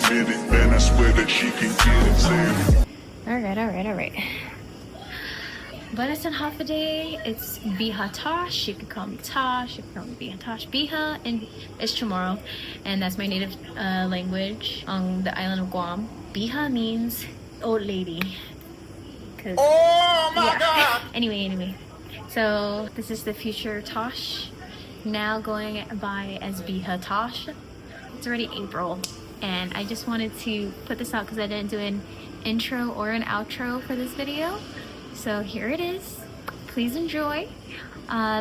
admit it, man, I swear that she can get it, say it. Alright. Buenas and Håfa day. It's Biha Tosh. You can call me Tosh. You can call me Biha Tosh. Biha and is tomorrow, and that's my native language on the island of Guam. Biha means old lady. Oh my god! Anyway. So this is the future Tosh, now going by as Biha Tosh. It's already April, and I just wanted to put this out because I didn't do an intro or an outro for this video. So here it is. Please enjoy.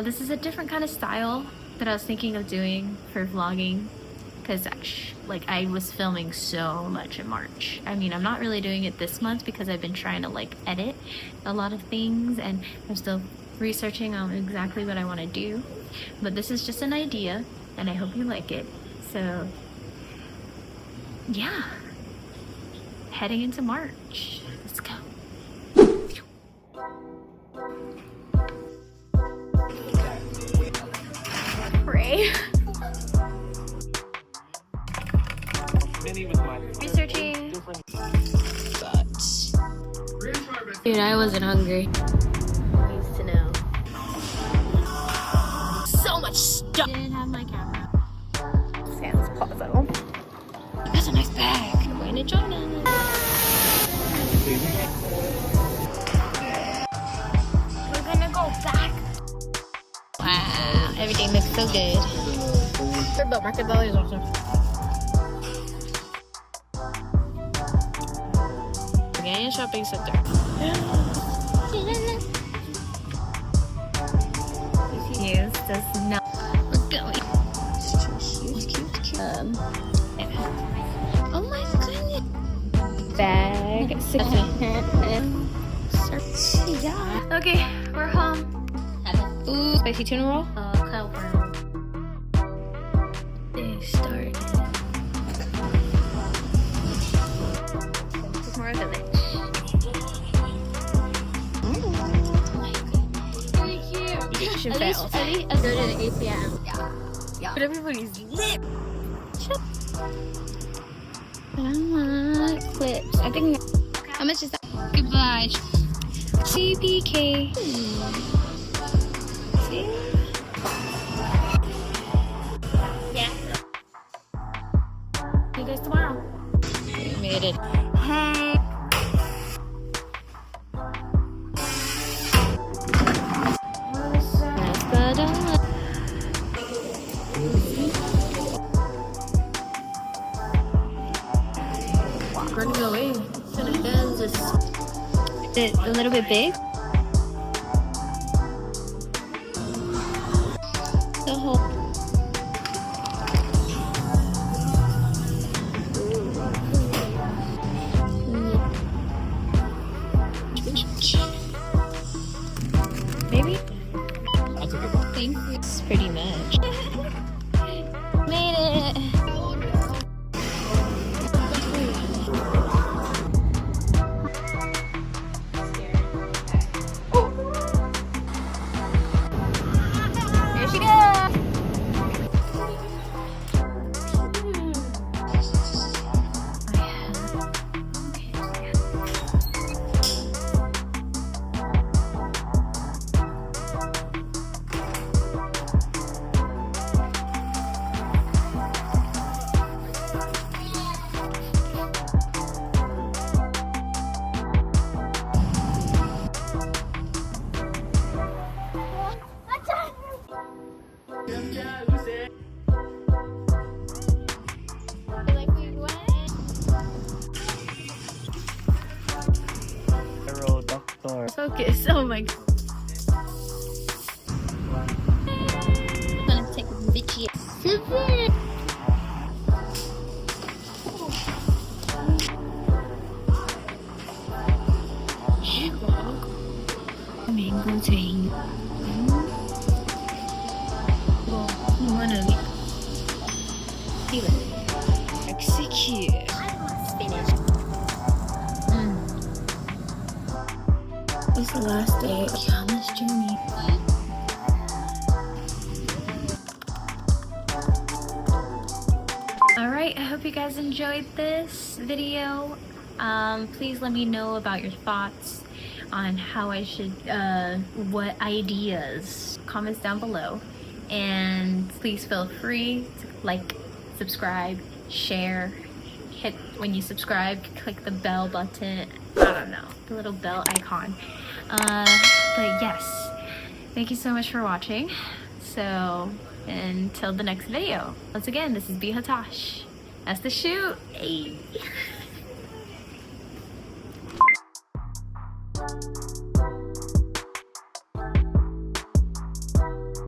This is a different kind of style that I was thinking of doing for vlogging, because like I was filming so much in March. I mean, I'm not really doing it this month because I've been trying to like edit a lot of things, and I'm still researching on exactly what I want to do. But this is just an idea, and I hope you like it. So yeah, heading into March. Let's go. Pray. Researching. Dude, I wasn't hungry. I used to know. So much stuff. I didn't have my camera. Okay, let's pause that. That's a nice bag. I'm going to join us. We're gonna go back. Wow, everything looks so good. But Market Valley is awesome. Again, shopping center. Yes, does not. We're going. Cute. Oh my goodness. Bag. Yeah. Okay, we're home. Ooh, spicy tuna roll. California. They started. This is more village. Should fail. I go to the ATM. Yeah. But everybody's lit. But I want clips. I think. How much is that? Goodbye. CPK. See? Yeah. See you guys tomorrow. We made it. Hey. Running away. Is it a little bit big? The whole. Maybe? I'll take it. Thank you. It's pretty much. Made it. Focus. Oh my god. I'm gonna take a bitchy. Super. Mango tango. You wanna feel it? Execute. Spinach. It's the last day on this journey. Alright. Alright, I hope you guys enjoyed this video. Please let me know about your thoughts on how I should, what ideas, comments down below. And please feel free to like, subscribe, share, hit when you subscribe, click the bell button, I don't know, the little bell icon. But yes, thank you so much for watching. So until the next video, once again, this is Hatash. That's the shoot. Hey.